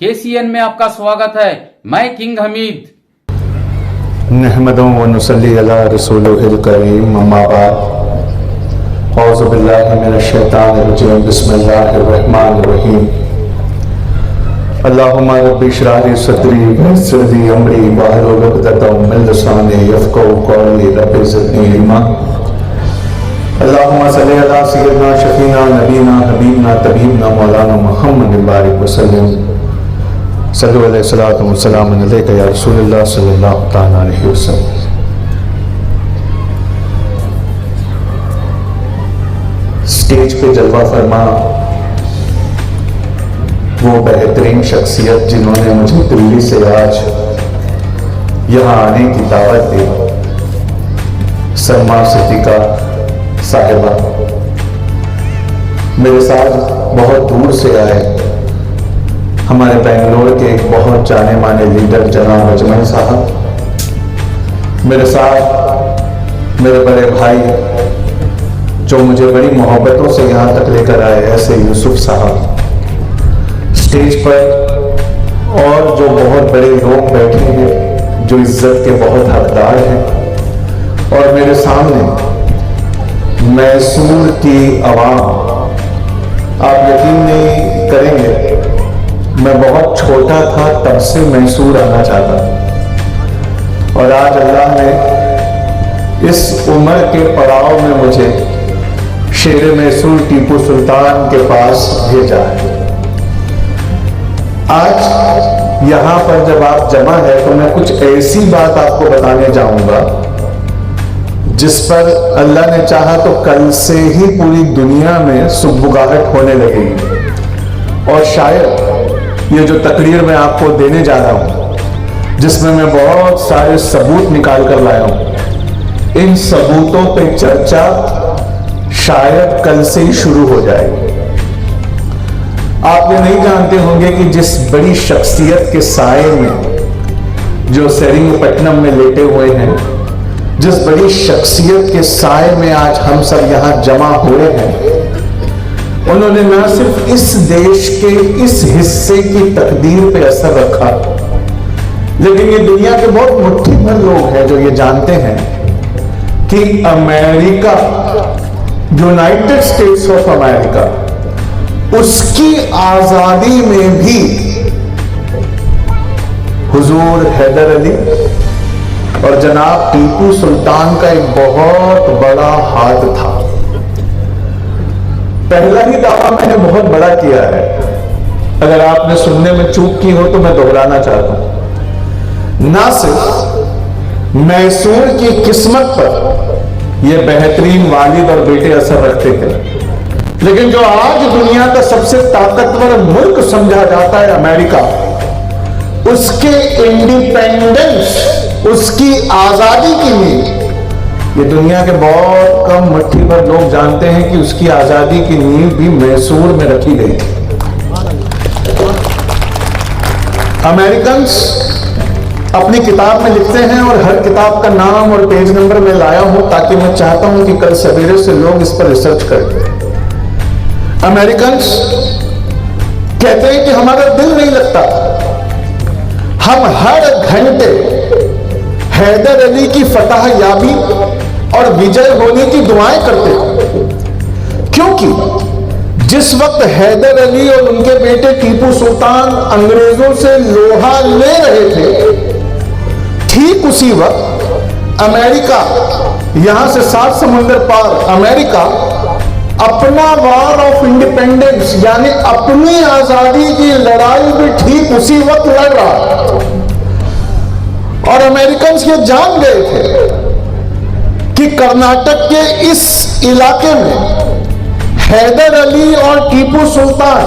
KCN में आपका स्वागत है। मैं किंग हमीद। नहमदु व नुसल्ली अला रसूलिहिल करीम, अम्मा बाद। औज़ु बिल्लाहि मिनश शैतानिर रजीम, बिस्मिल्लाहिर रहमानिर रहीम। अल्लाहुम्मा रब्बि इश्रह ली सदरी व यस्सिर ली अमरी वहलुल उक़दतम मिन लिसानी यफ़क़हू क़ौली, रब्बि ज़िदनी इल्मा। अल्लाहुम्मा सल्लि अला सय्यिदिना शफ़ीना नबीना हबीबना तबीबना मौलाना मुहम्मद बारिक वसल्लम। सल्लल्लाहु अलैहि वसल्लम अलैका या रसूलल्लाह सल्लल्लाहु तआला अलैहि वसल्लम। स्टेज पे जलवा फरमा वो बेहतरीन शख्सियत जिन्होंने मुझे दिल्ली से आज यहाँ आने की दावत दी, सलमा सिद्दीका साहिबा मेरे साथ बहुत दूर से आए। हमारे बेंगलोर के एक बहुत जाने माने लीडर जनाब अजमल साहब, मेरे साथ मेरे बड़े भाई जो मुझे बड़ी मोहब्बतों से यहाँ तक लेकर आए, ऐसे यूसुफ साहब, स्टेज पर और जो बहुत बड़े लोग बैठे हैं जो इज्जत के बहुत हकदार हैं, और मेरे सामने मैसूर की आवाम। आप यकीन नहीं करेंगे, मैं बहुत छोटा था तब से मैसूर आना चाहता था, और आज अल्लाह ने इस उम्र के पड़ाव में मुझे शेर मैसूर टीपू सुल्तान के पास भेजा है। आज यहाँ पर जब आप जमा है तो मैं कुछ ऐसी बात आपको बताने जाऊंगा जिस पर अल्लाह ने चाहा तो कल से ही पूरी दुनिया में सुबुगाहट होने लगेगी। और शायद ये जो तकरीर मैं आपको देने जा रहा हूं, जिसमें मैं बहुत सारे सबूत निकाल कर लाया हूं, इन सबूतों पे चर्चा शायद कल से ही शुरू हो जाएगी। आप ये नहीं जानते होंगे कि जिस बड़ी शख्सियत के साए में जो सेरिंगपट्टनम में लेटे हुए हैं, जिस बड़ी शख्सियत के साए में आज हम सब यहां जमा हुए हैं, उन्होंने न सिर्फ इस देश के इस हिस्से की तकदीर पे असर रखा, लेकिन ये दुनिया के बहुत मुट्ठी भर लोग हैं जो ये जानते हैं कि America, United states of America, उसकी आजादी में भी हुजूर हैदर अली और जनाब टीपू सुल्तान का एक बहुत बड़ा हाथ था। पहला ही दावा मैंने बहुत बड़ा किया है, अगर आपने सुनने में चूक की हो तो मैं दोहराना चाहता हूं। ना सिर्फ मैसूर की किस्मत पर यह बेहतरीन वालिद और बेटे असर रखते थे, लेकिन जो आज दुनिया का सबसे ताकतवर मुल्क समझा जाता है अमेरिका, उसके इंडिपेंडेंस, उसकी आजादी की नींव ये दुनिया के बहुत कम मुट्ठी भर लोग जानते हैं कि उसकी आजादी की नींव भी मैसूर में रखी गई थी। अमेरिकन्स अपनी किताब में लिखते हैं, और हर किताब का नाम और पेज नंबर मैं लाया हूं ताकि मैं चाहता हूं कि कल सवेरे से लोग इस पर रिसर्च करें। अमेरिकन्स कहते हैं कि हमारा दिल नहीं लगता, हम हर घंटे हैदर अली की फतह याबी और विजय होने की दुआएं करते हैं, क्योंकि जिस वक्त हैदर अली और उनके बेटे टीपू सुल्तान अंग्रेजों से लोहा ले रहे थे, ठीक उसी वक्त अमेरिका, यहां से 7 समुंदर पार अमेरिका अपना वॉर ऑफ इंडिपेंडेंस यानी अपनी आजादी की लड़ाई भी ठीक उसी वक्त लड़ रहा। और अमेरिकन्स ये जान गए थे कि कर्नाटक के इस इलाके में हैदर अली और टीपू सुल्तान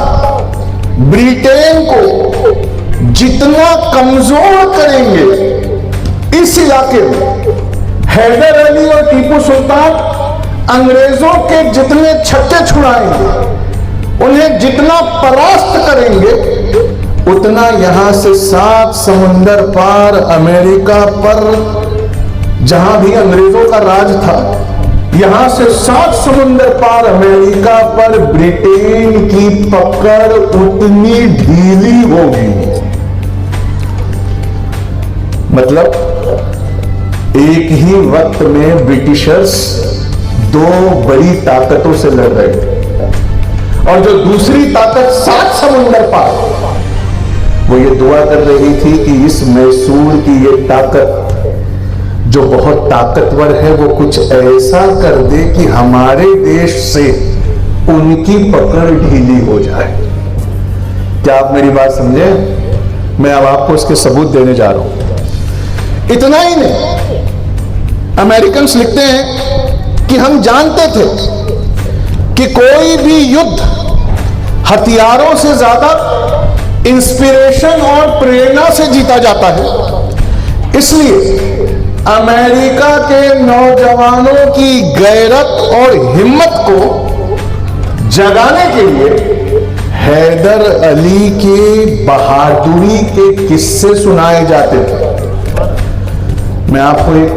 ब्रिटेन को जितना कमजोर करेंगे, इस इलाके में हैदर अली और टीपू सुल्तान अंग्रेजों के जितने छक्के छुड़ाएंगे, उन्हें जितना परास्त करेंगे, उतना यहां से 7 समुंदर पार अमेरिका पर, जहां भी अंग्रेजों का राज था, यहां से 7 समुंदर पार अमेरिका पर ब्रिटेन की पकड़ उतनी ढीली होगी। मतलब एक ही वक्त में ब्रिटिशर्स 2 बड़ी ताकतों से लड़ रहे थे और जो दूसरी ताकत 7 समुंदर पार, वो ये दुआ कर रही थी कि इस मैसूर की ये ताकत जो बहुत ताकतवर है वो कुछ ऐसा कर दे कि हमारे देश से उनकी पकड़ ढीली हो जाए। क्या आप मेरी बात समझे? मैं अब आपको इसके सबूत देने जा रहा हूं। इतना ही नहीं, अमेरिकन्स लिखते हैं कि हम जानते थे कि कोई भी युद्ध हथियारों से ज्यादा इंस्पिरेशन और प्रेरणा से जीता जाता है। इसलिए अमेरिका के नौजवानों की गैरत और हिम्मत को जगाने के लिए हैदर अली के बहादुरी के किस्से सुनाए जाते थे। मैं आपको एक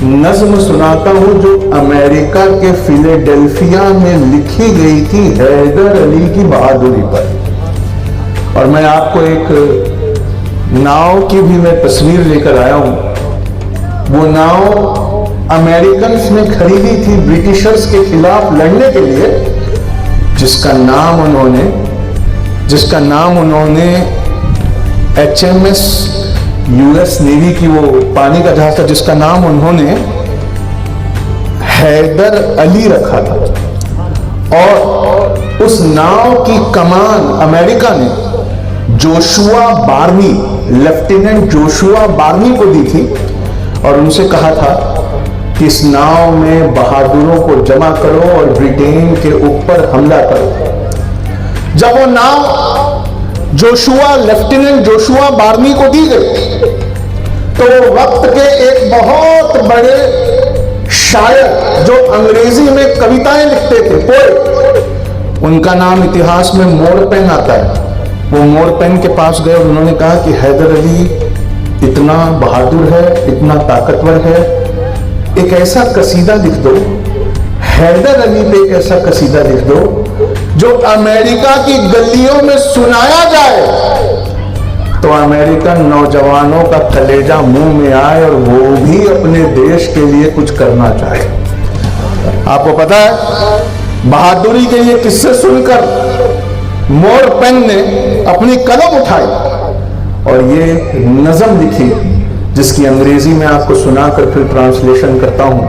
नज्म सुनाता हूं जो अमेरिका के फिलाडेल्फिया में लिखी गई थी हैदर अली की बहादुरी पर। और मैं आपको एक नाव की भी मैं तस्वीर लेकर आया हूं। वो नाव अमेरिकन्स ने खरीदी थी ब्रिटिशर्स के खिलाफ लड़ने के लिए, जिसका नाम उन्होंने HMS US नेवी की वो पानी का जहाज था, जिसका नाम उन्होंने हैदर अली रखा था। और उस नाव की कमान अमेरिका ने Joshua Barney, lieutenant Joshua Barney को दी थी और उनसे कहा था कि इस नाव में बहादुरों को जमा करो और ब्रिटेन के ऊपर हमला करो। जब वो नाव लेफ्टिनेंट जोशुआ बार्नी को दी गई तो वो वक्त के एक बहुत बड़े शायर जो अंग्रेजी में कविताएं लिखते थे, पोएट, उनका नाम इतिहास में मोरपेन आता है। वो मोरपेन के पास गए और उन्होंने कहा कि हैदर अली इतना बहादुर है, इतना ताकतवर है, एक ऐसा कसीदा लिख दो, हैदर अली पे एक ऐसा कसीदा लिख दो जो अमेरिका की गलियों में सुनाया जाए तो अमेरिकन नौजवानों का कलेजा मुंह में आए और वो भी अपने देश के लिए कुछ करना चाहे। आपको पता है, बहादुरी के ये किस्से सुनकर मोरपेन ने अपनी कलम उठाई और ये नज़म लिखी, जिसकी अंग्रेजी में आपको सुनाकर फिर ट्रांसलेशन करता हूं।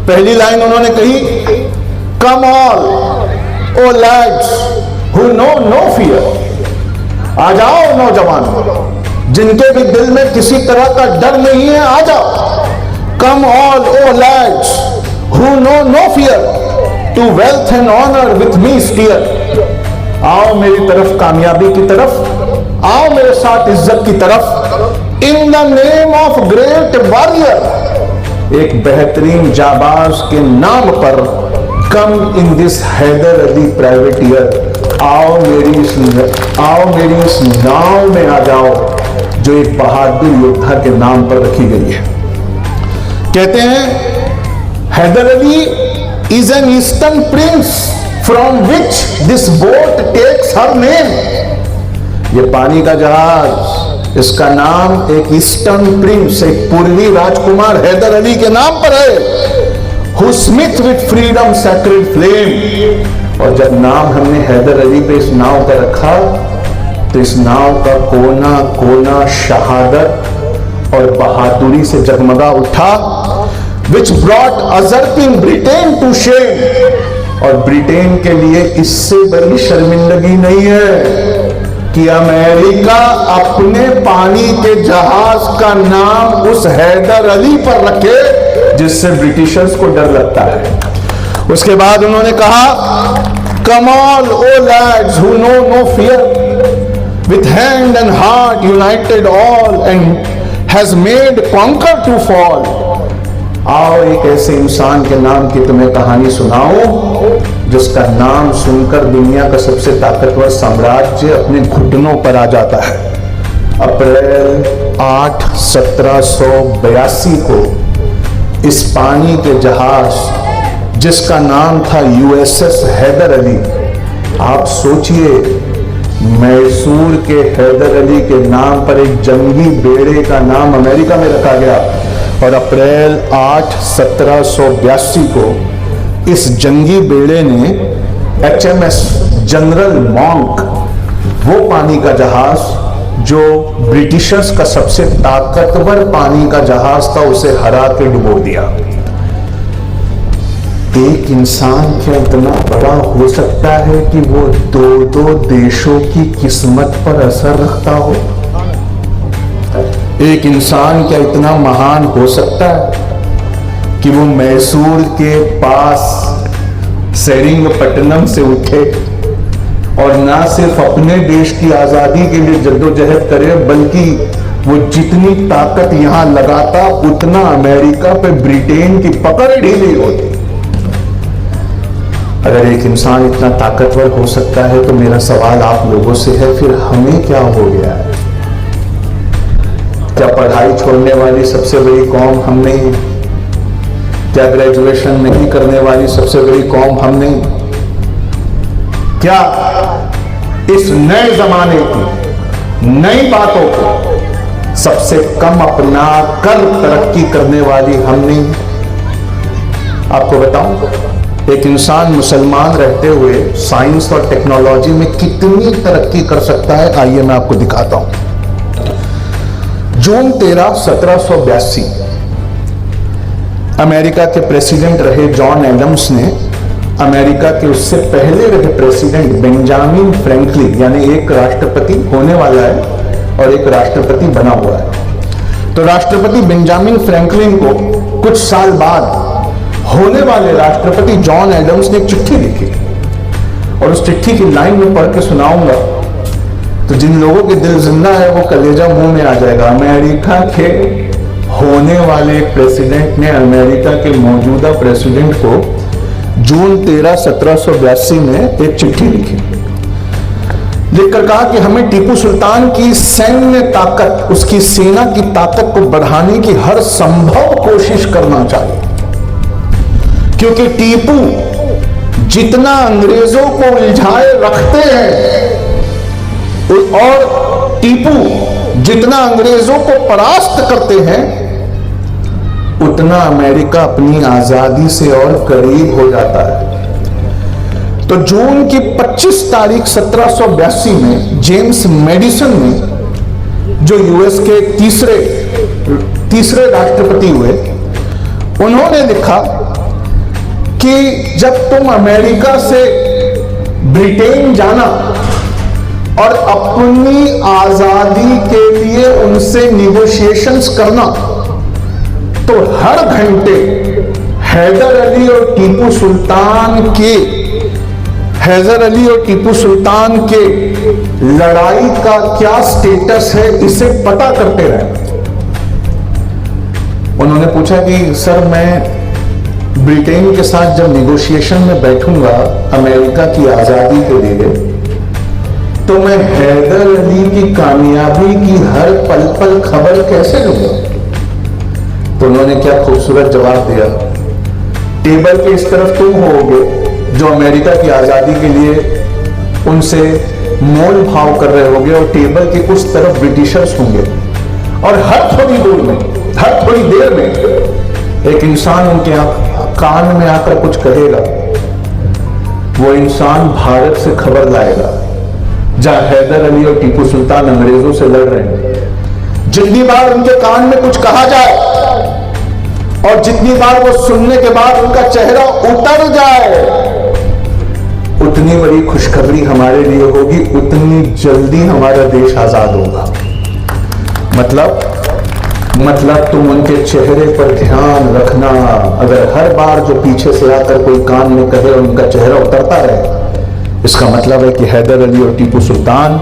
पहली लाइन उन्होंने कही, come all O lads who know no fear. आ जाओ नौजवान जिनके भी दिल में किसी तरह का डर नहीं है, आ जाओ। Come all O lads who know no fear to wealth and honour with me steer. आओ मेरी तरफ, कामयाबी की तरफ आओ, मेरे साथ इज्जत की तरफ। In the name of great warrior, एक बेहतरीन जाबाज के नाम पर। कम इन दिस हैदर अली प्राइवेटियर, आओ मेरी इस नाव में आ जाओ जो एक बहादुर योद्धा के नाम पर रखी गई है। कहते हैं Haidar Ali is an eastern prince from which this boat takes her name. ये पानी का जहाज, इसका नाम एक ईस्टर्न प्रिंस, एक पूर्वी राजकुमार हैदर अली के नाम पर है। Who Smith with freedom sacred flame. और जब नाम हमने हैदर अली पे इस नाव का रखा तो इस नाव का कोना कोना शहादत और बहादुरी से जगमगा उठा। Which brought usurping Britain to shame. और ब्रिटेन के लिए इससे बड़ी शर्मिंदगी नहीं है कि अमेरिका अपने पानी के जहाज का नाम उस हैदर अली पर रखे जिससे ब्रिटिशर्स को डर लगता है। उसके बाद उन्होंने कहा, come all O lads who know no fear with hand and heart united all and has made conquer to fall. आओ एक ऐसे इंसान के नाम की तुम्हें कहानी सुनाऊं जिसका नाम सुनकर दुनिया का सबसे ताकतवर साम्राज्य अपने घुटनों पर आ जाता है। अप्रैल 8, 1782 को इस पानी के जहाज जिसका नाम था यूएसएस हैदर अली, आप सोचिए मैसूर के हैदर अली के नाम पर एक जंगी बेड़े का नाम अमेरिका में रखा गया और अप्रैल 8, 1782 को इस जंगी बेड़े ने HMS जनरल मॉन्क, वो पानी का जहाज जो ब्रिटिशर्स का सबसे ताकतवर पानी का जहाज था, उसे हरा के डुबो दिया। एक इंसान क्या इतना बड़ा हो सकता है कि वो दो देशों की किस्मत पर असर रखता हो? एक इंसान क्या इतना महान हो सकता है कि वो मैसूर के पास सेरिंगपट्टनम से उठे और ना सिर्फ अपने देश की आजादी के लिए जद्दोजहद करे, बल्कि वो जितनी ताकत यहां लगाता उतना अमेरिका पे ब्रिटेन की पकड़ ढीली होती। अगर एक इंसान इतना ताकतवर हो सकता है तो मेरा सवाल आप लोगों से है, फिर हमें क्या हो गया है? क्या पढ़ाई छोड़ने वाली सबसे बड़ी कौम हम नहीं? क्या ग्रेजुएशन नहीं करने वाली सबसे बड़ी कौम हम नहीं? क्या इस नए जमाने की नई बातों को सबसे कम अपना कर तरक्की करने वाली हम नहीं? आपको बताऊं, एक इंसान मुसलमान रहते हुए साइंस और टेक्नोलॉजी में कितनी तरक्की कर सकता है, आइए मैं आपको दिखाता हूं। जून 13, 1782 अमेरिका के प्रेसिडेंट रहे जॉन एडम्स ने अमेरिका के उससे पहले रहे प्रेसिडेंट बेंजामिन फ्रैंकलिन, यानी एक राष्ट्रपति होने वाला है और एक राष्ट्रपति बना हुआ है, तो राष्ट्रपति बेंजामिन फ्रैंकलिन को कुछ साल बाद होने वाले राष्ट्रपति जॉन एडम्स ने एक चिट्ठी लिखी और उस चिट्ठी की लाइन में पढ़ के सुनाऊंगा तो जिन लोगों के दिल जिंदा है वो कलेजा मुंह में आ जाएगा। अमेरिका के होने वाले प्रेसिडेंट ने अमेरिका के मौजूदा प्रेसिडेंट को जून 13, 1782 में एक चिट्ठी लिखी, लिखकर कहा कि हमें टीपू सुल्तान की सैन्य ताकत, उसकी सेना की ताकत को बढ़ाने की हर संभव कोशिश करना चाहिए, क्योंकि टीपू जितना अंग्रेजों को उलझाए रखते हैं और टीपू जितना अंग्रेजों को परास्त करते हैं, उतना अमेरिका अपनी आजादी से और करीब हो जाता है। तो जून की 25 तारीख 1782 में जेम्स मेडिसन ने, जो यूएस के तीसरे राष्ट्रपति हुए, उन्होंने लिखा कि जब तुम अमेरिका से ब्रिटेन जाना और अपनी आजादी के लिए उनसे निगोशिएशंस करना, तो हर घंटे हैदर अली और टीपू सुल्तान के लड़ाई का क्या स्टेटस है इसे पता करते रहे। उन्होंने पूछा कि सर, मैं ब्रिटेन के साथ जब निगोशिएशन में बैठूंगा अमेरिका की आजादी के लिए, तो मैं हैदर अली की कामयाबी की हर पल पल खबर कैसे लूंगा? तो उन्होंने क्या खूबसूरत जवाब दिया, टेबल के इस तरफ तुम होगे जो अमेरिका की आजादी के लिए उनसे मोल भाव कर रहे होगे, और टेबल के उस तरफ ब्रिटिशर्स होंगे, और हर थोड़ी देर में एक इंसान उनके कान में आकर कुछ कहेगा। वो इंसान भारत से खबर लाएगा जहां हैदर अली और टीपू सुल्तान अंग्रेजों से लड़ रहे हैं। जितनी बार उनके कान में कुछ कहा जाए और जितनी बार वो सुनने के बाद उनका चेहरा उतर जाए, उतनी बड़ी खुशखबरी हमारे लिए होगी, उतनी जल्दी हमारा देश आजाद होगा। मतलब तुम उनके चेहरे पर ध्यान रखना। अगर हर बार जो पीछे से आकर कोई कान में कहे और उनका चेहरा उतरता रहे, इसका मतलब है कि हैदर अली और टीपू सुल्तान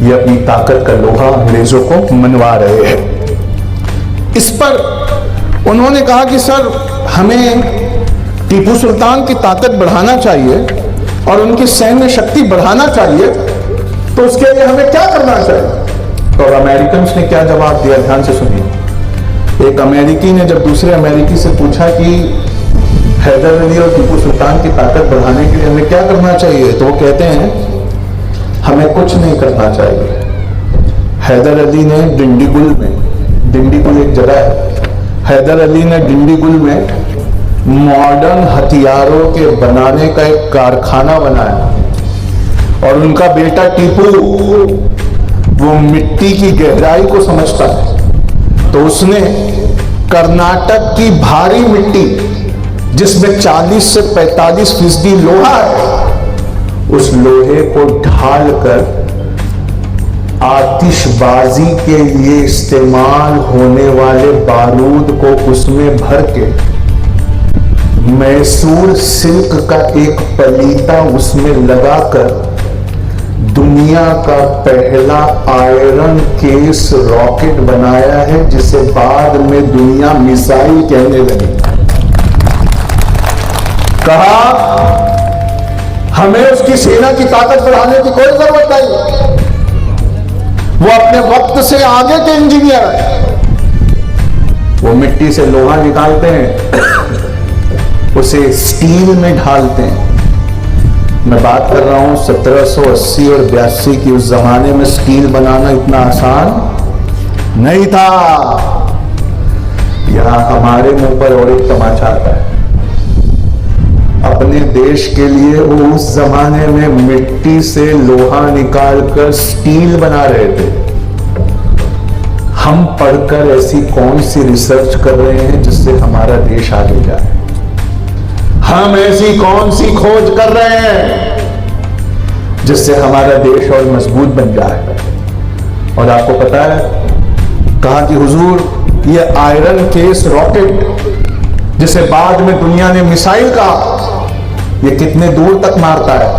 ये अपनी ताकत का लोहा अंग्रेजों को मनवा रहे हैं। इस पर उन्होंने कहा कि सर, हमें टीपू सुल्तान की ताकत बढ़ाना चाहिए और उनकी सैन्य शक्ति बढ़ाना चाहिए, तो उसके लिए हमें क्या करना चाहिए? तो अमेरिकन्स ने क्या जवाब दिया, ध्यान से सुनिए। एक अमेरिकी ने जब दूसरे अमेरिकी से पूछा कि हैदर अली और टीपू सुल्तान की ताकत बढ़ाने के लिए हमें क्या करना चाहिए, तो वो कहते हैं हमें कुछ नहीं करना चाहिए। हैदर अली ने डिंडीगुल में, डिंडीगुल एक जगह है, हैदर अली ने डिंडीगुल में मॉडर्न हथियारों के बनाने का एक कारखाना बनाया और उनका बेटा टीपू वो मिट्टी की गहराई को समझता है, तो उसने कर्नाटक की भारी मिट्टी जिसमें 40 से 45% लोहा है, उस लोहे को ढालकर आतिशबाजी के लिए इस्तेमाल होने वाले बारूद को उसमें भर के मैसूर सिल्क का एक पलीता उसमें लगाकर दुनिया का पहला आयरन केस रॉकेट बनाया है, जिसे बाद में दुनिया मिसाइल कहने लगी। कहा हमें उसकी सेना की ताकत बढ़ाने की कोई जरूरत नहीं, वो अपने वक्त से आगे के इंजीनियर है। वो मिट्टी से लोहा निकालते हैं, उसे स्टील में ढालते हैं। मैं बात कर रहा हूं 1780 और 82 की। उस जमाने में स्टील बनाना इतना आसान नहीं था। यहां हमारे मुंह पर और एक तमाचा आता है। अपने देश के लिए वो उस जमाने में मिट्टी से लोहा निकालकर स्टील बना रहे थे। हम पढ़कर ऐसी कौन सी रिसर्च कर रहे हैं जिससे हमारा देश आगे जाए? हम ऐसी कौन सी खोज कर रहे हैं जिससे हमारा देश और मजबूत बन जाए? और आपको पता है, कहा कि हुजूर ये आयरन केस रॉकेट जिसे बाद में दुनिया ने मिसाइल कहा, ये कितने दूर तक मारता है?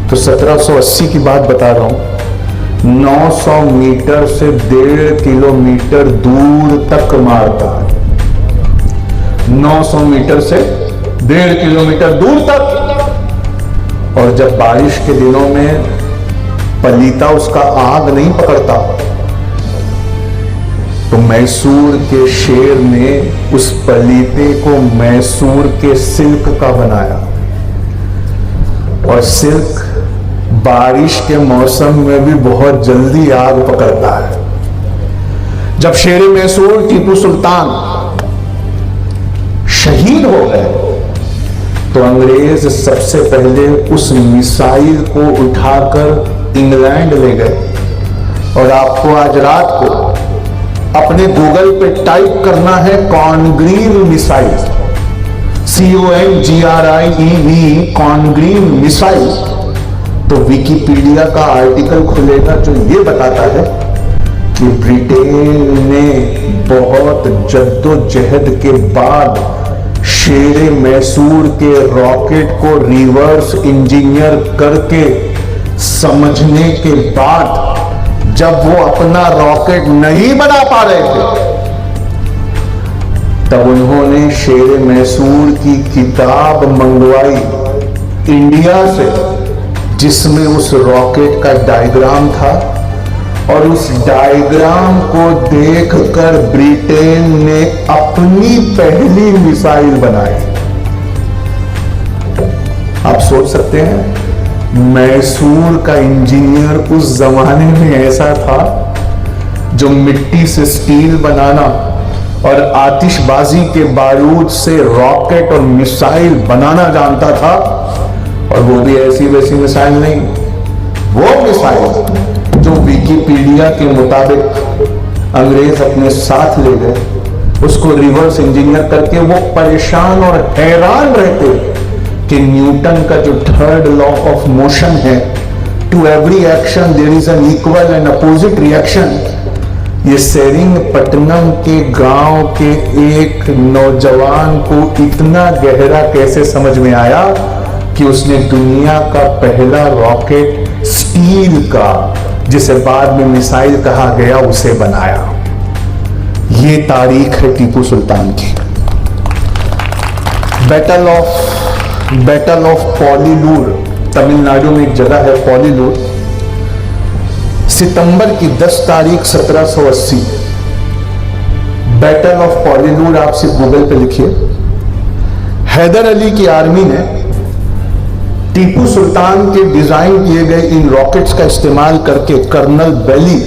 तो 1780 की बात बता रहा हूं। 900 मीटर से 1.5 किलोमीटर दूर तक मारता है। 900 मीटर से 1.5 किलोमीटर दूर तक। और जब बारिश के दिनों में पलीता उसका आग नहीं पकड़ता, तो मैसूर के शेर ने उस पलीते को मैसूर के सिल्क का बनाया। और सिल्क बारिश के मौसम में भी बहुत जल्दी आग पकड़ता है। जब शेर मैसूर टीपू सुल्तान शहीद हो गए, तो अंग्रेज सबसे पहले उस मिसाइल को उठाकर इंग्लैंड ले गए। और आपको आज रात को अपने गूगल पे टाइप करना है कॉनग्रीव मिसाइल, CONGRIEV, कॉनग्रीव मिसाइल, तो विकिपीडिया का आर्टिकल खुलेगा जो ये बताता है कि ब्रिटेन ने बहुत जद्दोजहद के बाद शेरे मैसूर के रॉकेट को रिवर्स इंजीनियर करके समझने के बाद जब वो अपना रॉकेट नहीं बना पा रहे थे, तब उन्होंने शेरे मैसूर की किताब मंगवाई इंडिया से, जिसमें उस रॉकेट का डायग्राम था। और उस डायग्राम को देखकर ब्रिटेन ने अपनी पहली मिसाइल बनाई। आप सोच सकते हैं, मैसूर का इंजीनियर उस जमाने में ऐसा था जो मिट्टी से स्टील बनाना और आतिशबाजी के बारूद से रॉकेट और मिसाइल बनाना जानता था। और वो भी ऐसी वैसी मिसाइल नहीं, वो मिसाइल जो विकिपीडिया के मुताबिक अंग्रेज अपने साथ ले गए, उसको रिवर्स इंजीनियर करके वो परेशान और हैरान रहते कि न्यूटन का जो थर्ड लॉ ऑफ मोशन है, to every action there is an equal and opposite reaction, ये सेरिंगपट्टनम के गांव के एक नौजवान को इतना गहरा कैसे समझ में आया कि उसने दुनिया का पहला रॉकेट स्टील का, जिसे बाद में मिसाइल कहा गया, उसे बनाया। ये तारीख है टीपू सुल्तान की। बैटल ऑफ पोलीलूर, तमिलनाडु में एक जगह है पोलीलूर, सितंबर की 10 तारीख 1780। बैटल ऑफ पॉलीलूर आप सिर्फ गूगल पे लिखिए। हैदर अली की आर्मी ने टीपू सुल्तान के डिजाइन किए गए इन रॉकेट्स का इस्तेमाल करके कर्नल बेली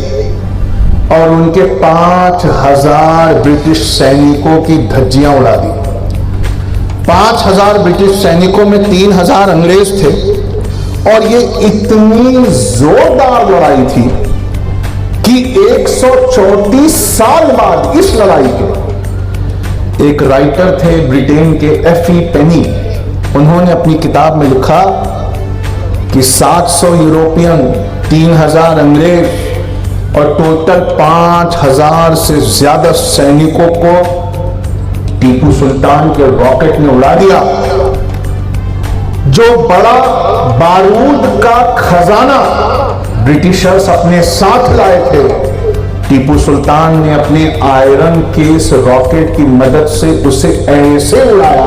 और उनके 5000 ब्रिटिश सैनिकों की धज्जियां उड़ा दी। 5000 ब्रिटिश सैनिकों में 3000 अंग्रेज थे और ये इतनी जोरदार लड़ाई थी कि 134 साल बाद इस लड़ाई के एक राइटर थे ब्रिटेन के एफ.ई. पेनी, उन्होंने अपनी किताब में लिखा कि 700 यूरोपियन, 3000 अंग्रेज और टोटल 5000 से ज्यादा सैनिकों को टीपू सुल्तान के रॉकेट ने उड़ा दिया। जो बड़ा बारूद का खजाना ब्रिटिशर्स अपने साथ लाए थे, टीपू सुल्तान ने अपने आयरन के इस रॉकेट की मदद से उसे ऐसे उड़ाया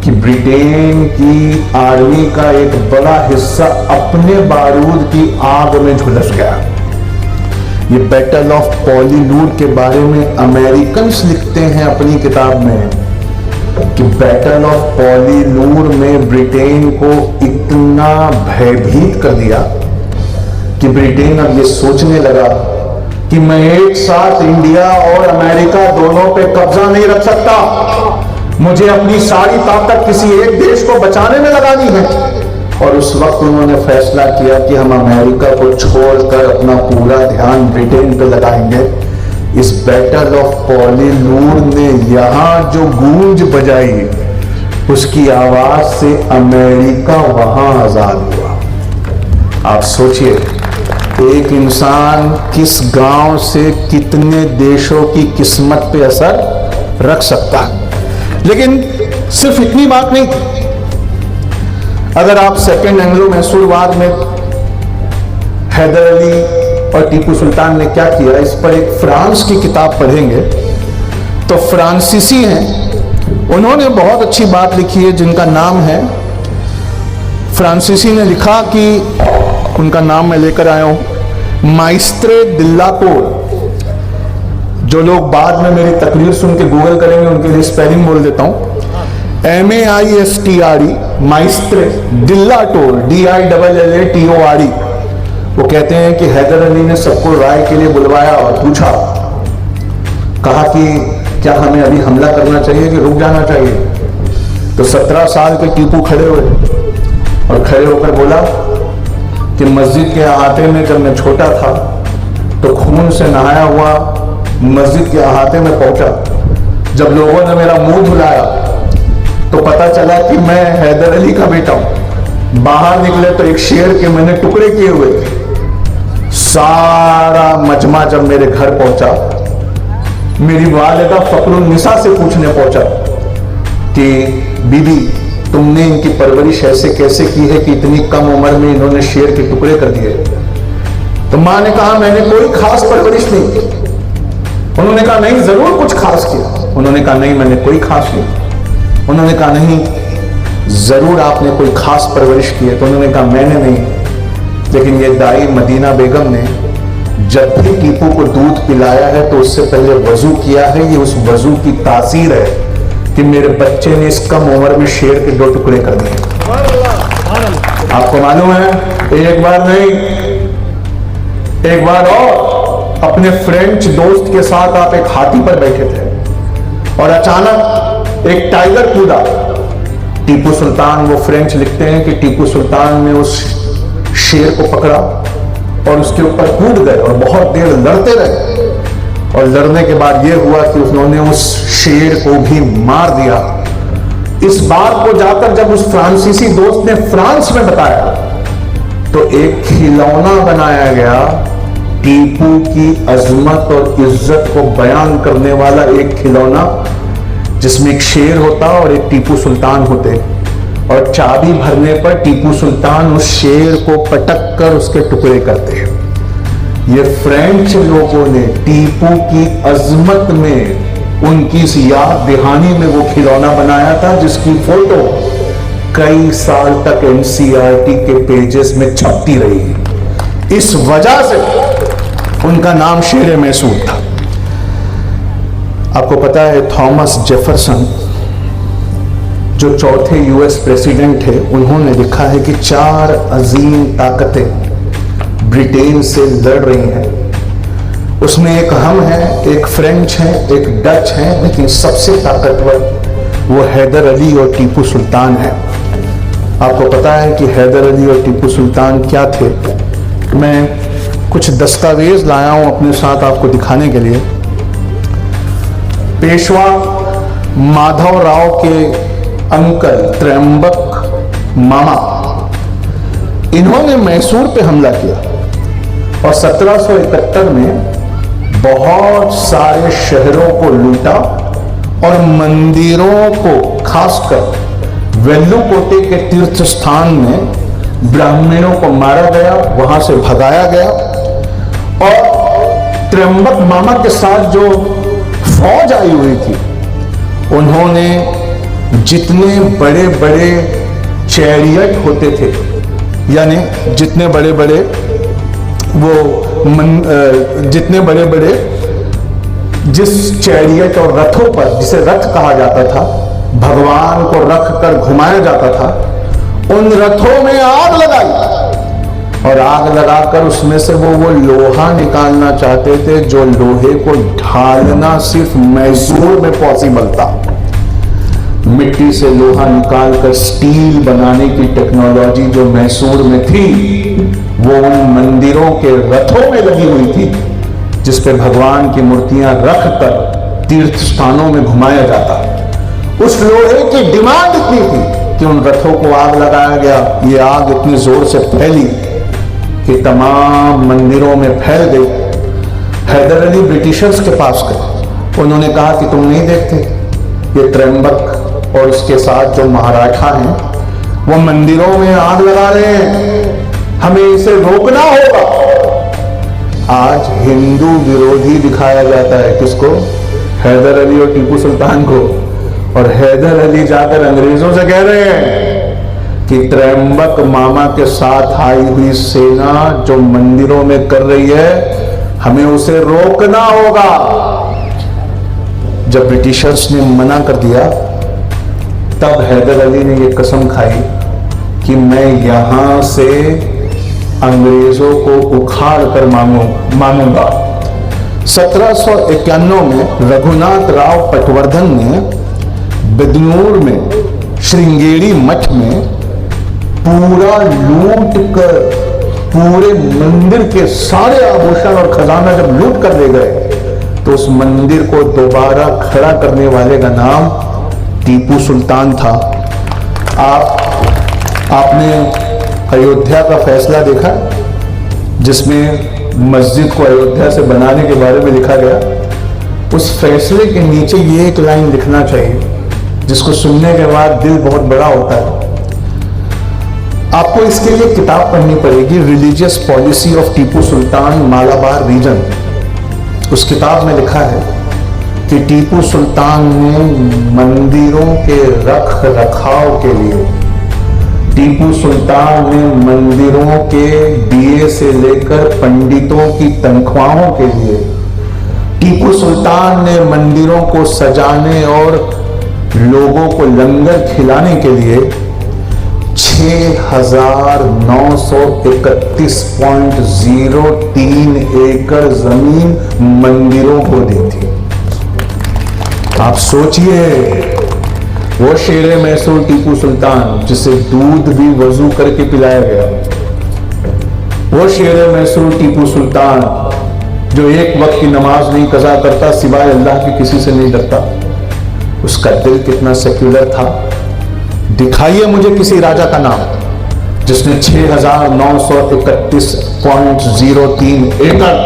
कि ब्रिटेन की आर्मी का एक बड़ा हिस्सा अपने बारूद की आग में झुलस गया। ये बैटल ऑफ पॉलीलूर के बारे में अमेरिकन्स लिखते हैं अपनी किताब में कि बैटल ऑफ पॉलीलूर में ब्रिटेन को इतना भयभीत कर दिया कि ब्रिटेन अब ये सोचने लगा कि मैं एक साथ इंडिया और अमेरिका दोनों पे कब्जा नहीं रख सकता, मुझे अपनी सारी ताकत किसी एक देश को बचाने में लगानी है। और उस वक्त उन्होंने फैसला किया कि हम अमेरिका को छोड़कर अपना पूरा ध्यान ब्रिटेन पे लगाएंगे। इस बैटल ऑफ पॉलीलूर ने यहां जो गूंज बजाई, उसकी आवाज से अमेरिका वहां आजाद हुआ। आप सोचिए, एक इंसान किस गांव से कितने देशों की किस्मत पे असर रख सकता है। लेकिन सिर्फ इतनी बात नहीं थी। अगर आप सेकेंड एंग्लो मैसूर वार में हैदर अली और टीपू सुल्तान ने क्या किया, इस पर एक फ्रांस की किताब पढ़ेंगे तो फ्रांसीसी हैं, उन्होंने बहुत अच्छी बात लिखी है जिनका नाम है, फ्रांसीसी ने लिखा कि उनका नाम मैं लेकर आया हूं, माइस्त्रे दिल्लाटोर। जो लोग बाद में मेरी तकरीर सुन के गूगल करेंगे उनके लिए स्पेलिंग बोल देता हूं, MAISTRE, माइस्त्रे दिल्लाटोर, DILLATORE। वो कहते हैं कि हैदर अली ने सबको राय के लिए बुलवाया और पूछा, कहा कि क्या हमें अभी हमला करना चाहिए कि रुक जाना चाहिए। तो 17 साल के टीपू खड़े हुए और खड़े होकर बोला कि मस्जिद के अहाते में जब मैं छोटा था तो खून से नहाया हुआ मस्जिद के अहाते में पहुंचा। जब लोगों ने मेरा मुंह धुलाया तो पता चला कि मैं हैदर अली का बेटा हूं। बाहर निकले तो एक शेर के मैंने टुकड़े किए हुए थे। सारा मजमा जब मेरे घर पहुंचा, मेरी वालिदा फखरुन्निसा से पूछने पहुंचा कि बीबी, तुमने इनकी परवरिश ऐसे कैसे की है कि इतनी कम उम्र में इन्होंने शेर के टुकड़े कर दिए। तो मां ने कहा, मैंने कोई खास परवरिश नहीं की। उन्होंने कहा, नहीं, जरूर कुछ खास किया। उन्होंने कहा, नहीं, मैंने कोई खास नहीं। उन्होंने कहा, नहीं, जरूर आपने कोई खास परवरिश की है। तो उन्होंने कहा, मैंने नहीं, लेकिन ये दाई मदीना बेगम ने जब भी टीपू को दूध पिलाया है तो उससे पहले वजू किया है। ये उस वजू की तासीर है कि मेरे बच्चे ने इस कम उम्र में शेर के 2 टुकड़े कर दिए। आपको मालूम है, एक बार नहीं, एक बार और अपने फ्रेंच दोस्त के साथ आप एक हाथी पर बैठे थे और अचानक एक टाइगर कूदा। टीपू सुल्तान, वो फ्रेंच लिखते हैं कि टीपू सुल्तान ने उस शेर को पकड़ा और उसके ऊपर कूद गए और बहुत देर लड़ते रहे। और लड़ने के बाद यह हुआ कि उन्होंने उस शेर को भी मार दिया। इस बात को जाकर जब उस फ्रांसीसी दोस्त ने फ्रांस में बताया तो एक खिलौना बनाया गया, टीपू की अजमत और इज्जत को बयान करने वाला एक खिलौना, जिसमें एक शेर होता और एक टीपू सुल्तान होते, और चाबी भरने पर टीपू सुल्तान उस शेर को पटक कर उसके टुकड़े करते हैं। ये फ्रेंच लोगों ने टीपू की अजमत में, उनकी इस याद दहानी में वो खिलौना बनाया था जिसकी फोटो कई साल तक NCERT के पेजेस में छपती रही। इस वजह से उनका नाम शेर मैसूर था। आपको पता है थॉमस जेफरसन जो चौथे यूएस प्रेसिडेंट थे, उन्होंने लिखा है कि 4 अजीम ताकतें ब्रिटेन से लड़ रही हैं। उसमें एक हम हैं, एक फ्रेंच हैं, एक डच हैं, लेकिन सबसे ताकतवर वो हैदर अली और टीपू सुल्तान हैं। आपको पता है कि हैदर अली और टीपू सुल्तान क्या थे? मैं कुछ दस्तावेज लाया हूं अपने साथ आपको दिखाने के लिए। पेशवा माधव राव के अंकल त्रयंबक मामा, इन्होंने मैसूर पे हमला किया और 1771 में बहुत सारे शहरों को लूटा और मंदिरों को, खासकर वेल्लुकोटे के तीर्थ स्थान में ब्राह्मणों को मारा गया, वहां से भगाया गया। और त्रयंबक मामा के साथ जो फौज आई हुई थी, उन्होंने जितने बड़े बड़े चैरियट होते थे, यानी जितने बड़े बड़े जितने बड़े बड़े जिस चैरियट और रथों पर, जिसे रथ कहा जाता था, भगवान को रख कर घुमाया जाता था, उन रथों में आग लगाई और आग लगाकर उसमें से वो लोहा निकालना चाहते थे जो लोहे को ढालना सिर्फ मैसूर में पॉसिबल था। मिट्टी से लोहा निकालकर स्टील बनाने की टेक्नोलॉजी जो मैसूर में थी, वो उन मंदिरों के रथों में लगी हुई थी, जिस पे भगवान की मूर्तियां रखकर तीर्थ स्थानों में घुमाया जाता। उस लोहे की डिमांड इतनी थी कि उन रथों को आग लगाया गया। ये आग इतनी जोर से फैली कि तमाम मंदिरों में फैल गई। हैदर अली ब्रिटिशर्स के पास गए, उन्होंने कहा कि तुम नहीं देखते, ये त्रयंबक और उसके साथ जो महाराठा हैं वो मंदिरों में आग लगा रहे हैं, हमें इसे रोकना होगा। आज हिंदू विरोधी दिखाया जाता है किसको? हैदर अली और टीपू सुल्तान को। और हैदर अली जाकर अंग्रेजों से कह रहे हैं कि त्रयंबक मामा के साथ आई हुई सेना जो मंदिरों में कर रही है, हमें उसे रोकना होगा। जब ब्रिटिशर्स ने मना कर दिया, तब हैदर अली ने यह कसम खाई कि मैं यहां से अंग्रेजों को उखाड़ कर मानूंगा। 1791 में रघुनाथ राव पटवर्धन ने बिदनूर में श्रृंगेरी मठ में पूरा लूट कर, पूरे मंदिर के सारे आभूषण और खजाना जब लूट कर ले गए, तो उस मंदिर को दोबारा खड़ा करने वाले का नाम टीपू सुल्तान था। आपने अयोध्या का फैसला देखा, जिसमें मस्जिद को अयोध्या से बनाने के बारे में लिखा गया। उस फैसले के नीचे ये एक लाइन लिखना चाहिए, जिसको सुनने के बाद दिल बहुत बड़ा होता है। आपको इसके लिए किताब पढ़नी पड़ेगी, religious policy of Tipu Sultan Malabar region. उस किताब में लिखा है कि टीपू सुल्तान ने मंदिरों के रख रखाव के लिए, टीपू सुल्तान ने मंदिरों के दिए से लेकर पंडितों की तनख्वाहों के लिए, टीपू सुल्तान ने मंदिरों को सजाने और लोगों को लंगर खिलाने के लिए 6,931.03 एकड़ जमीन मंदिरों को दी थी। आप सोचिए, वो शेरे मैसूर टीपू सुल्तान जिसे दूध भी वजू करके पिलाया गया, वो शेरे मैसूर टीपू सुल्तान जो एक वक्त की नमाज नहीं कज़ा करता, सिवाय अल्लाह के किसी से नहीं डरता, उसका दिल कितना सेक्युलर था। दिखाइए मुझे किसी राजा का नाम जिसने 6,931.03 एकड़,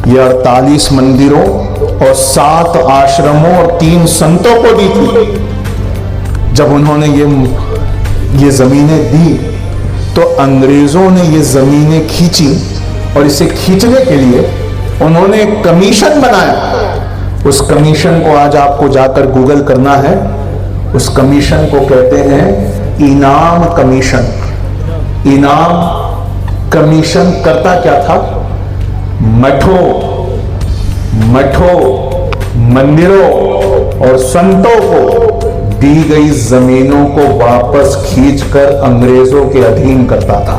ये 48 मंदिरों और 7 आश्रमों और 3 संतों को दी थी। जब उन्होंने ये जमीनें दी, तो अंग्रेजों ने ये जमीनें खींची और इसे खींचने के लिए उन्होंने एक कमीशन बनाया। उस कमीशन को आज आपको जाकर गूगल करना है। उस कमीशन को कहते हैं इनाम कमीशन। इनाम कमीशन करता क्या था? मठों मंदिरों और संतों को दी गई जमीनों को वापस खींचकर अंग्रेजों के अधीन करता था।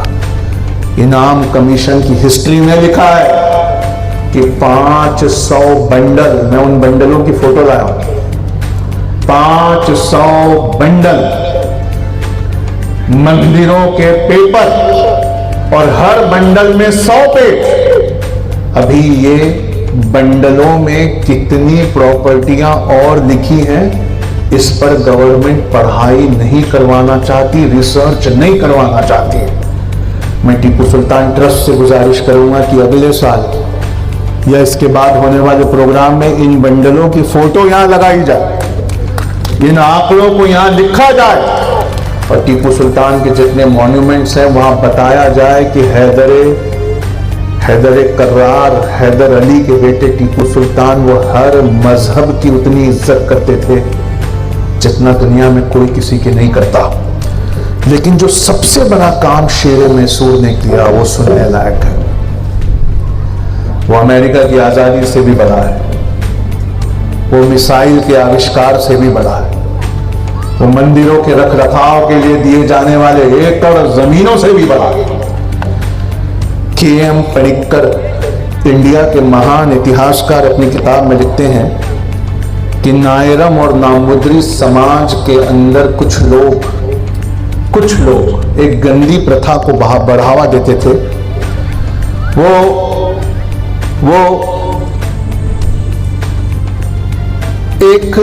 इनाम कमीशन की हिस्ट्री में लिखा है कि 500 बंडल, मैं उन बंडलों की फोटो लाया हूं, 500 बंडल मंदिरों के पेपर और हर बंडल में 100 पेज। अभी ये बंडलों में कितनी प्रॉपर्टियां और लिखी हैं, इस पर गवर्नमेंट पढ़ाई नहीं करवाना चाहती, रिसर्च नहीं करवाना चाहती। मैं टीपू सुल्तान ट्रस्ट से गुजारिश करूंगा कि अगले साल या इसके बाद होने वाले प्रोग्राम में इन बंडलों की फोटो यहां लगाई जाए, इन आंकड़ों को यहां लिखा जाए और टीपू सुल्तान के जितने मॉन्यूमेंट्स हैं वहां बताया जाए कि हैदर कर्रार, हैदर अली के बेटे टीपू सुल्तान वो हर मजहब की उतनी इज्जत करते थे जितना दुनिया में कोई किसी की नहीं करता। लेकिन जो सबसे बड़ा काम शेर मैसूर ने किया वो सुनने लायक है। वो अमेरिका की आजादी से भी बड़ा है, वो मिसाइल के आविष्कार से भी बड़ा है, वो मंदिरों के रखरखाव के लिए दिए जाने वाले एकड़ जमीनों से भी बड़ा है। के.एम. पनिक्कर इंडिया के महान इतिहासकार अपनी किताब में लिखते हैं कि नायरम और नामुद्री समाज के अंदर कुछ लोग एक गंदी प्रथा को बढ़ावा देते थे। वो एक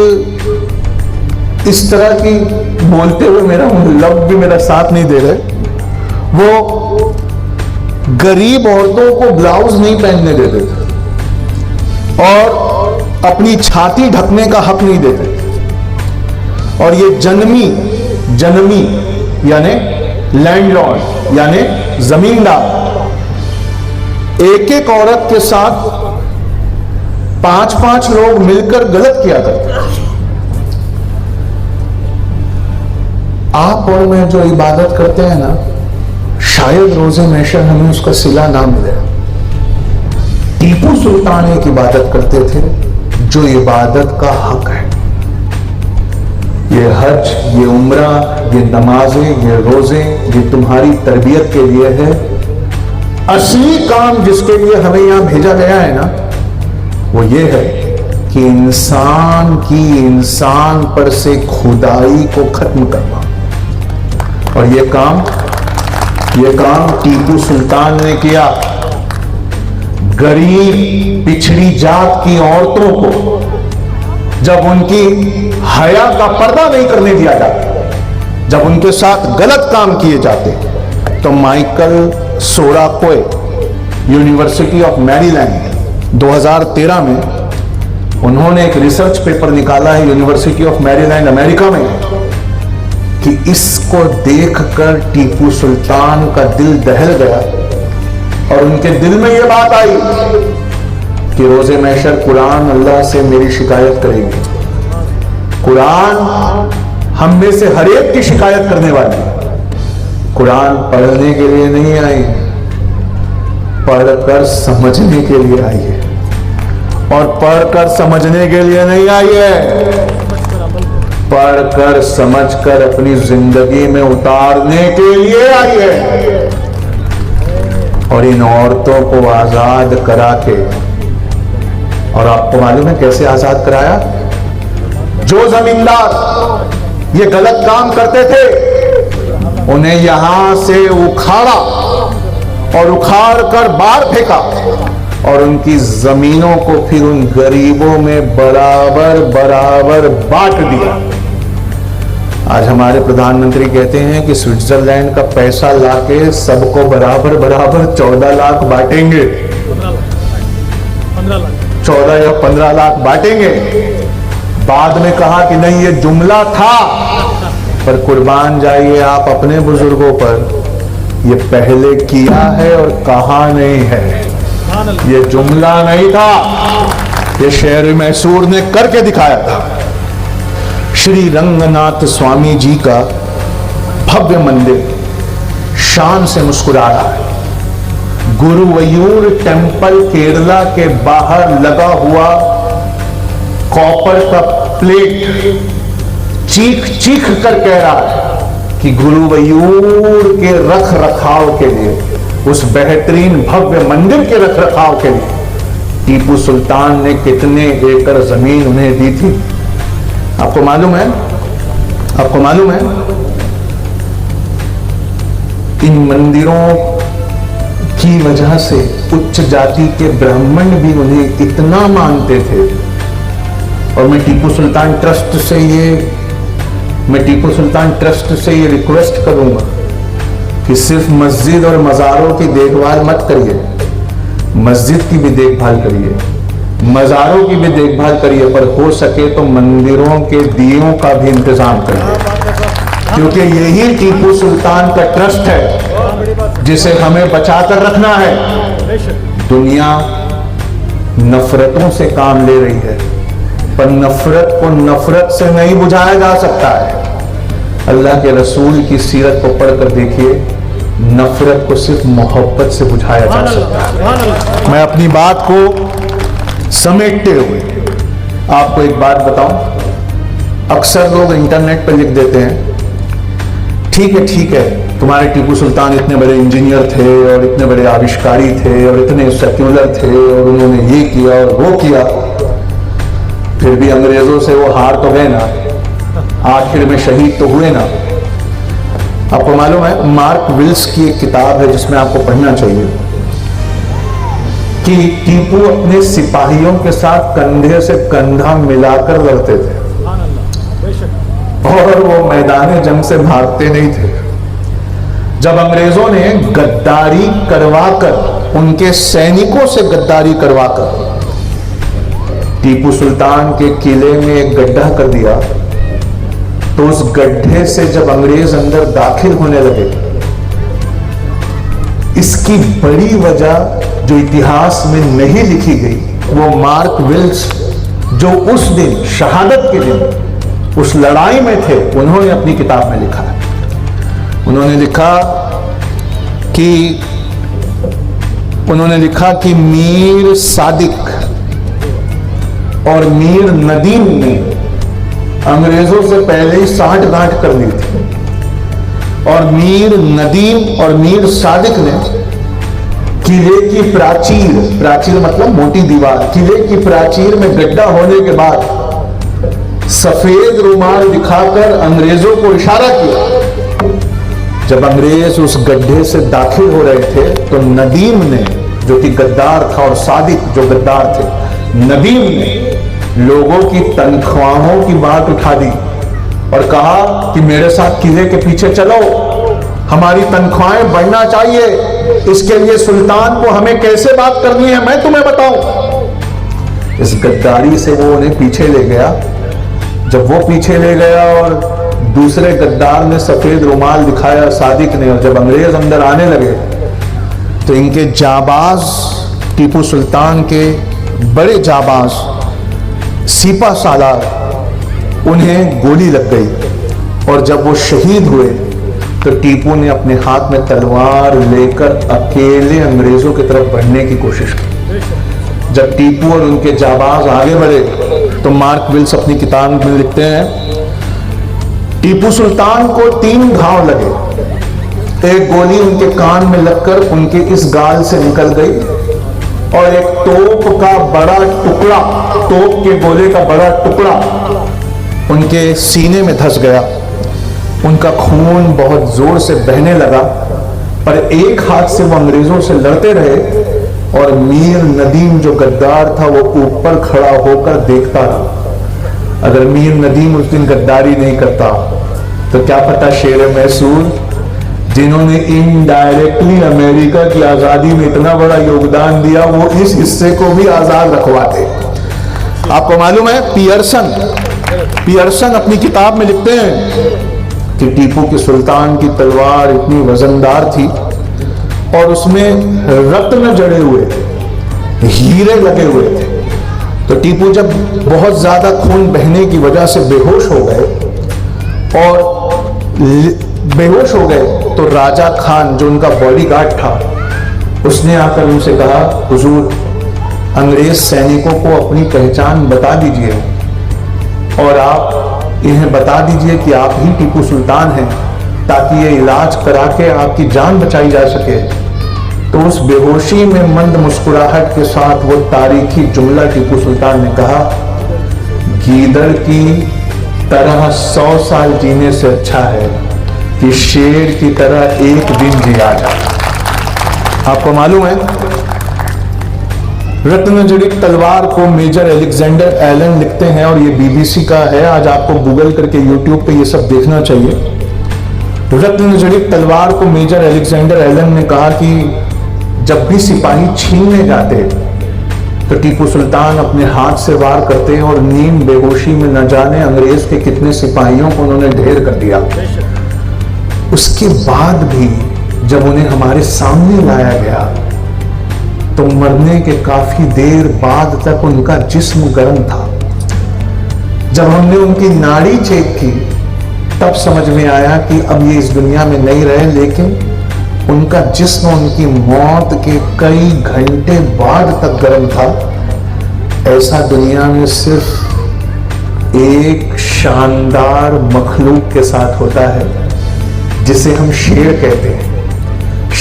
इस तरह की, बोलते हुए मेरा लब भी मेरा साथ नहीं दे रहे, वो गरीब औरतों को ब्लाउज नहीं पहनने देते थे और अपनी छाती ढकने का हक नहीं देते थे। और ये जनमी यानी लैंडलॉर्ड यानी जमींदार एक एक औरत के साथ 5-5 लोग मिलकर गलत किया करते। आप और मैं जो इबादत करते हैं ना, शायद रोजे महशर हमें उसका सिला ना मिले। टीपू सुल्तान एक इबादत करते थे जो इबादत का हक है। ये हज, ये उम्रा, ये नमाजें, ये रोजे, ये तुम्हारी तरबियत के लिए है। असली काम जिसके लिए हमें यहां भेजा गया है ना, वो ये है कि इंसान पर से खुदाई को खत्म करना। और ये काम टीपू सुल्तान ने किया। गरीब पिछड़ी जात की औरतों को जब उनकी हया का पर्दा नहीं करने दिया जाता, जब उनके साथ गलत काम किए जाते, तो माइकल सोराकोए यूनिवर्सिटी ऑफ मैरीलैंड 2013 में उन्होंने एक रिसर्च पेपर निकाला है यूनिवर्सिटी ऑफ मैरीलैंड अमेरिका में कि इसको देखकर टीपू सुल्तान का दिल दहल गया और उनके दिल में यह बात आई कि रोजे महशर कुरान अल्लाह से मेरी शिकायत करेगी। कुरान हम में से हर एक की शिकायत करने वाली है। कुरान पढ़ने के लिए नहीं आई, पढ़कर समझने के लिए आई है। और पढ़कर समझने के लिए नहीं आई है, पढ़कर समझकर अपनी जिंदगी में उतारने के लिए आई है। और इन औरतों को आजाद करा के, और आपको मालूम है कैसे आजाद कराया? जो जमींदार ये गलत काम करते थे उन्हें यहां से उखाड़ा और उखाड़ कर बाहर फेंका और उनकी जमीनों को फिर उन गरीबों में बराबर बराबर बांट दिया। आज हमारे प्रधानमंत्री कहते हैं कि स्विट्जरलैंड का पैसा लाके सबको बराबर बराबर 14 लाख बांटेंगे, 14 या 15 लाख बांटेंगे। बाद में कहा कि नहीं, ये जुमला था। पर कुर्बान जाइए आप अपने बुजुर्गों पर, ये पहले किया है और कहा नहीं है। ये जुमला नहीं था, ये शेर मैसूर ने करके दिखाया था। श्री रंगनाथ स्वामी जी का भव्य मंदिर शान से मुस्कुरा रहा है। गुरुवयूर टेंपल केरला के बाहर लगा हुआ कॉपर का प्लेट चीख चीख कर कह रहा है कि गुरुवयूर के रख रखाव के लिए, उस बेहतरीन भव्य मंदिर के रख रखाव के लिए टीपू सुल्तान ने कितने एकड़ जमीन उन्हें दी थी। आपको मालूम है, आपको मालूम है, इन मंदिरों की वजह से उच्च जाति के ब्राह्मण भी उन्हें इतना मानते थे। और मैं टीपू सुल्तान ट्रस्ट से ये रिक्वेस्ट करूंगा कि सिर्फ मस्जिद और मज़ारों की देखभाल मत करिए, मस्जिद की भी देखभाल करिए, मज़ारों की भी देखभाल करिए, पर हो सके तो मंदिरों के दियों का भी इंतजाम करिए, क्योंकि यही टीपू सुल्तान का ट्रस्ट है जिसे हमें बचाकर रखना है। दुनिया नफरतों से काम ले रही है, पर नफरत को नफरत से नहीं बुझाया जा सकता है। अल्लाह के रसूल की सीरत को पढ़कर देखिए, नफरत को सिर्फ मोहब्बत से बुझाया जा सकता है। मैं अपनी बात को समेटते हुए आपको एक बात बताऊं, अक्सर लोग इंटरनेट पर लिख देते हैं, ठीक है, तुम्हारे टीपू सुल्तान इतने बड़े इंजीनियर थे और इतने बड़े आविष्कारी थे और इतने सेक्युलर थे और उन्होंने ये किया और वो किया, फिर भी अंग्रेजों से वो हार तो गए ना, आखिर में शहीद तो हुए ना। आपको मालूम है, मार्क विल्स की एक किताब है जिसमें आपको पढ़ना चाहिए कि टीपू अपने सिपाहियों के साथ कंधे से कंधा मिलाकर लड़ते थे और वो मैदान जंग से भागते नहीं थे। जब अंग्रेजों ने गद्दारी करवाकर, उनके सैनिकों से गद्दारी करवाकर टीपू सुल्तान के किले में एक गड्ढा कर दिया, तो उस गड्ढे से जब अंग्रेज अंदर दाखिल होने लगे, इसकी बड़ी वजह जो इतिहास में नहीं लिखी गई, वो मार्क विल्स जो उस दिन शहादत के दिन उस लड़ाई में थे, उन्होंने अपनी किताब में लिखा है। उन्होंने लिखा कि मीर सादिक और मीर नदीम ने अंग्रेजों से पहले ही साठ-गांठ कर ली थी, और मीर नदीम और मीर सादिक ने किले की प्राचीर मतलब मोटी दीवार, किले की प्राचीर में गड्ढा होने के बाद सफेद रुमाल दिखाकर अंग्रेजों को इशारा किया। जब अंग्रेज उस गड्ढे से दाखिल हो रहे थे, तो नदीम ने, जो कि गद्दार था, और सादिक जो गद्दार थे, नदीम ने लोगों की तनख्वाहों की बात उठा दी और कहा कि मेरे साथ किले के पीछे चलो, हमारी तनख्वाहें बढ़ना चाहिए, इसके लिए सुल्तान को हमें कैसे बात करनी है मैं तुम्हें बताऊं। इस गद्दारी से वो उन्हें पीछे ले गया। जब वो पीछे ले गया और दूसरे गद्दार ने सफेद रुमाल दिखाया, सादिक ने, और जब अंग्रेज अंदर आने लगे, तो इनके जाबाज, टीपू सुल्तान के बड़े जाबाज सिपा सालार, उन्हें गोली लग गई और जब वो शहीद हुए, तो टीपू ने अपने हाथ में तलवार लेकर अकेले अंग्रेजों की तरफ बढ़ने की कोशिश की। जब टीपू और उनके जाबाज आगे बढ़े, तो मार्क विल्स अपनी किताब में लिखते हैं, टीपू सुल्तान को 3 घाव लगे। एक गोली उनके कान में लगकर उनके इस गाल से निकल गई, और एक तोप का बड़ा टुकड़ा, तोप के गोले का बड़ा टुकड़ा उनके सीने में धंस गया। उनका खून बहुत जोर से बहने लगा, पर एक हाथ से वो अंग्रेजों से लड़ते रहे और मीर नदीम जो गद्दार था, वो ऊपर खड़ा होकर देखता रहा। अगर मीर नदीम उस दिन गद्दारी नहीं करता, तो क्या पता शेर मैसूर, जिन्होंने इनडायरेक्टली अमेरिका की आजादी में इतना बड़ा योगदान दिया, वो इस हिस्से को भी आजाद रखवाते। आपको मालूम है, पियर्सन अपनी किताब में लिखते हैं कि टीपू के सुल्तान की तलवार इतनी वजनदार थी और उसमें रत्न जड़े हुए थे, हीरे लगे हुए थे। तो टीपू जब बहुत ज्यादा खून बहने की वजह से बेहोश हो गए, तो राजा खान जो उनका बॉडीगार्ड था, उसने आकर उनसे कहा, हुजूर, अंग्रेज सैनिकों को अपनी पहचान बता दीजिए, और आप इन्हें बता दीजिए कि आप ही टीपू सुल्तान हैं, ताकि ये इलाज करा के आपकी जान बचाई जा सके। तो उस बेहोशी में मंद मुस्कुराहट के साथ वो तारीखी जुमला टीपू सुल्तान ने कहा, गीदड़ की तरह 100 साल जीने से अच्छा है कि शेर की तरह एक दिन जिया जाए। आपको मालूम है, रत्न जड़ित तलवार को मेजर अलेक्जेंडर एलन लिखते हैं, और ये बीबीसी का है। आज आपको गूगल करके यूट्यूब पे ये सब देखना चाहिए। रत्न जड़ित तलवार को मेजर अलेक्जेंडर एलन ने कहा कि जब भी सिपाही छीनने जाते तो टीपू सुल्तान अपने हाथ से वार करते और नींद बेहोशी में न जाने अंग्रेज के कितने सिपाहियों को उन्होंने ढेर कर दिया। उसके बाद भी जब उन्हें हमारे सामने लाया गया तो मरने के काफी देर बाद तक उनका जिस्म गर्म था। जब हमने उनकी नाड़ी चेक की तब समझ में आया कि अब ये इस दुनिया में नहीं रहे, लेकिन उनका जिस्म उनकी मौत के कई घंटे बाद तक गर्म था। ऐसा दुनिया में सिर्फ एक शानदार मखलूक के साथ होता है जिसे हम शेर कहते हैं।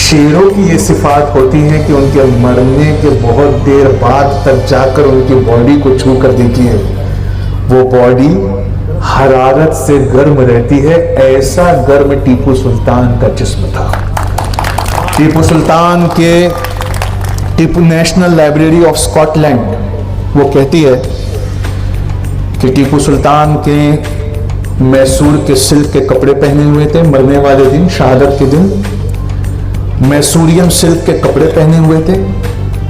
शेरों की ये सिफात होती है कि उनके मरने के बहुत देर बाद तक जाकर उनकी बॉडी को छू कर देखिए, वो बॉडी हरारत से गर्म रहती है। ऐसा गर्म टीपू सुल्तान का जिस्म था। टीपू सुल्तान के Tipu national library of Scotland वो कहती है कि टीपू सुल्तान के मैसूर के सिल्क के कपड़े पहने हुए थे। मरने वाले दिन, शहादत के दिन, मैसूरियन सिल्क के कपड़े पहने हुए थे।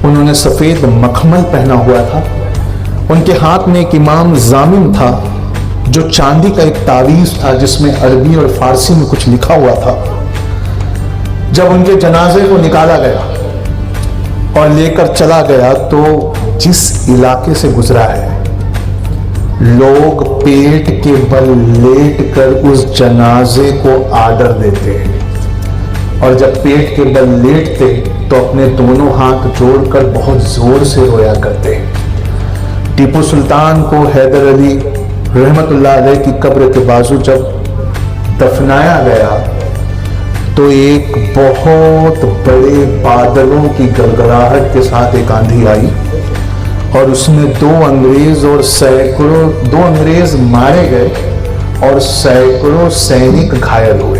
उन्होंने सफेद मखमल पहना हुआ था। उनके हाथ में एक इमाम जामिन था जो चांदी का एक तावीज था जिसमें अरबी और फारसी में कुछ लिखा हुआ था। जब उनके जनाजे को निकाला गया और लेकर चला गया तो जिस इलाके से गुजरा है, लोग पेट के बल लेट कर उस जनाजे को आदर देते हैं, और जब पेट के बल लेटते तो अपने दोनों हाथ जोड़कर बहुत जोर से रोया करते हैं। टीपू सुल्तान को हैदर अली रहमतुल्लाह अलैह की कब्र के बाजू जब दफनाया गया तो एक बहुत बड़े बादलों की गड़गड़ाहट के साथ एक आंधी आई और उसमें दो अंग्रेज मारे गए और सैकड़ों सैनिक घायल हुए।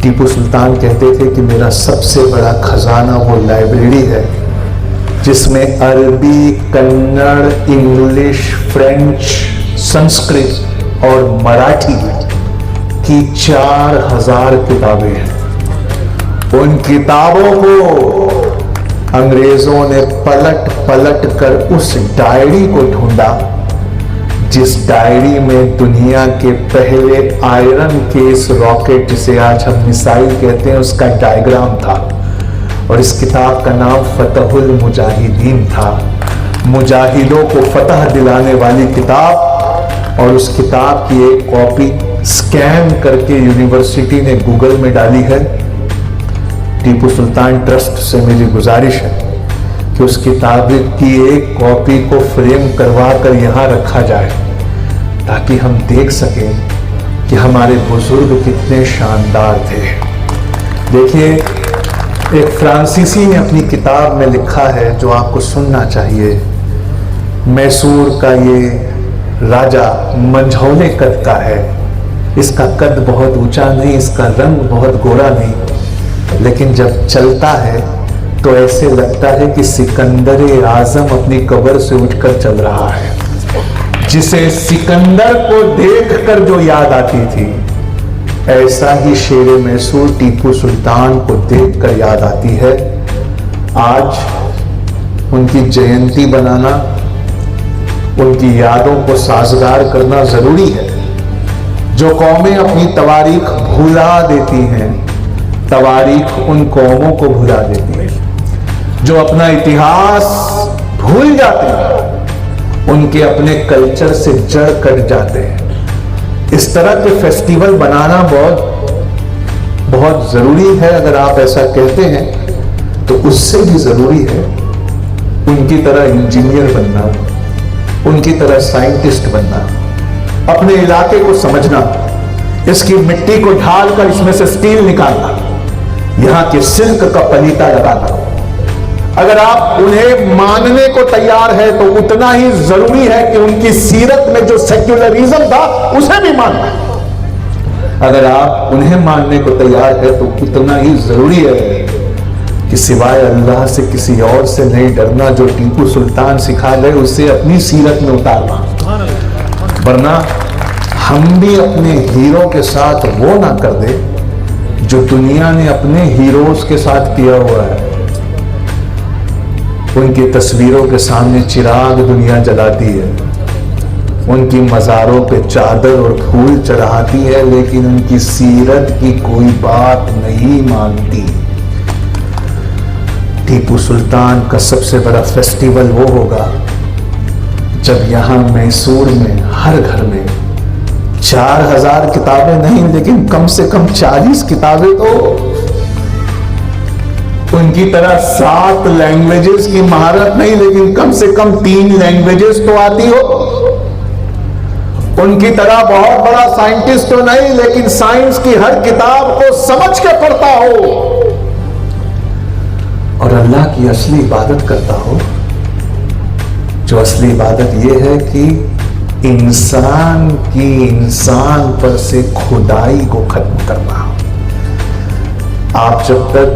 टीपू सुल्तान कहते थे कि मेरा सबसे बड़ा खजाना वो लाइब्रेरी है जिसमें अरबी, कन्नड़, इंग्लिश, फ्रेंच, संस्कृत और मराठी की 4000 किताबें हैं। उन किताबों को अंग्रेजों ने पलट पलट कर उस डायरी को ढूंढा जिस डायरी में दुनिया के पहले आयरन केस रॉकेट, जिसे आज हम मिसाइल कहते हैं, उसका डायग्राम था। और इस किताब का नाम फतहुल मुजाहिदीन था, मुजाहिदों को फतह दिलाने वाली किताब। और उस किताब की एक कॉपी स्कैन करके यूनिवर्सिटी ने गूगल में डाली है। टीपू सुल्तान ट्रस्ट से मेरी गुजारिश है कि उस किताब की एक कॉपी को फ्रेम करवा कर यहाँ रखा जाए ताकि हम देख सकें कि हमारे बुजुर्ग कितने शानदार थे। देखिए, एक फ्रांसीसी ने अपनी किताब में लिखा है जो आपको सुनना चाहिए। मैसूर का ये राजा मंझौले कद का है। इसका कद बहुत ऊंचा नहीं, इसका रंग बहुत गोरा नहीं, लेकिन जब चलता है तो ऐसे लगता है कि सिकंदर आजम अपनी कब्र से उठकर चल रहा है। जिसे सिकंदर को देखकर जो याद आती थी, ऐसा ही शेर मैसूर टीपू सुल्तान को देखकर याद आती है। आज उनकी जयंती बनाना, उनकी यादों को साजगार करना जरूरी है। जो कौमें अपनी तवारीख भुला देती हैं, तवारीख उन कौमों को भुला देती है। जो अपना इतिहास भूल जाते हैं, उनके अपने कल्चर से जड़ कट जाते हैं। इस तरह के फेस्टिवल बनाना बहुत जरूरी है। अगर आप ऐसा कहते हैं तो उससे भी जरूरी है उनकी तरह इंजीनियर बनना, उनकी तरह साइंटिस्ट बनना, अपने इलाके को समझना, इसकी मिट्टी को ढालकर इसमें से स्टील निकालना, यहां के सिल्क का पलीता लगाना। अगर आप उन्हें मानने को तैयार है तो उतना ही जरूरी है कि उनकी सीरत में जो सेक्युलरिज्म था उसे भी मानना। अगर आप उन्हें मानने को तैयार है तो उतना ही जरूरी है कि सिवाय अल्लाह से किसी और से नहीं डरना, जो टीपू सुल्तान सिखा गए उसे अपनी सीरत में उतारना। वरना हम भी अपने हीरो के साथ वो ना कर दे जो दुनिया ने अपने हीरोज के साथ किया हुआ है। उनकी तस्वीरों के सामने चिराग दुनिया जलाती है, उनकी मज़ारों पे चादर और फूल चढ़ाती है, लेकिन उनकी सीरत की कोई बात नहीं मानती। टीपू सुल्तान का सबसे बड़ा फेस्टिवल वो होगा जब यहां मैसूर में हर घर में 4000 किताबें नहीं लेकिन कम से कम 40 किताबें तो, उनकी तरह 7 लैंग्वेजेस की महारत नहीं लेकिन कम से कम 3 लैंग्वेजेस तो आती हो। उनकी तरह बहुत बड़ा साइंटिस्ट तो नहीं लेकिन साइंस की हर किताब को समझ के पढ़ता हो और अल्लाह की असली इबादत करता हो, जो असली इबादत यह है कि इंसान की इंसान पर से खुदाई को खत्म करना। आप जब तक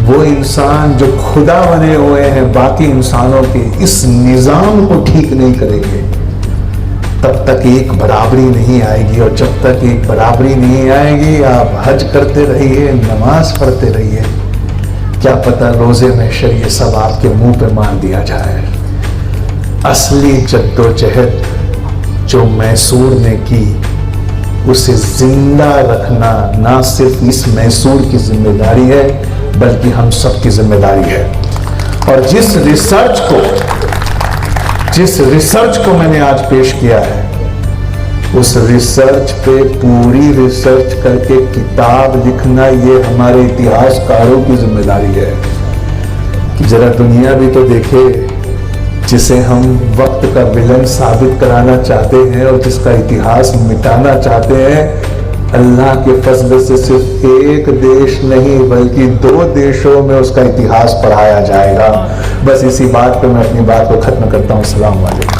वो इंसान जो खुदा बने हुए हैं बाकी इंसानों के इस निजाम को ठीक नहीं करेंगे तब तक एक बराबरी नहीं आएगी, और जब तक एक बराबरी नहीं आएगी आप हज करते रहिए, नमाज पढ़ते रहिए, क्या पता रोजे महशर ये सब आपके मुंह पे मार दिया जाए। असली जद्दोजहद जो मैसूर ने की उसे जिंदा रखना ना सिर्फ इस मैसूर की जिम्मेदारी है बल्कि हम सब की जिम्मेदारी है। और जिस रिसर्च को मैंने आज पेश किया है उस रिसर्च पे पूरी रिसर्च करके किताब लिखना ये हमारे इतिहासकारों की जिम्मेदारी है। कि जरा दुनिया भी तो देखे जिसे हम वक्त का विलन साबित कराना चाहते हैं और जिसका इतिहास मिटाना चाहते हैं, अल्लाह के फजल से सिर्फ एक देश नहीं बल्कि 2 देशों में उसका इतिहास पढ़ाया जाएगा। बस इसी बात पे मैं अपनी बात को खत्म करता हूँ। अस्सलाम वालेकुम।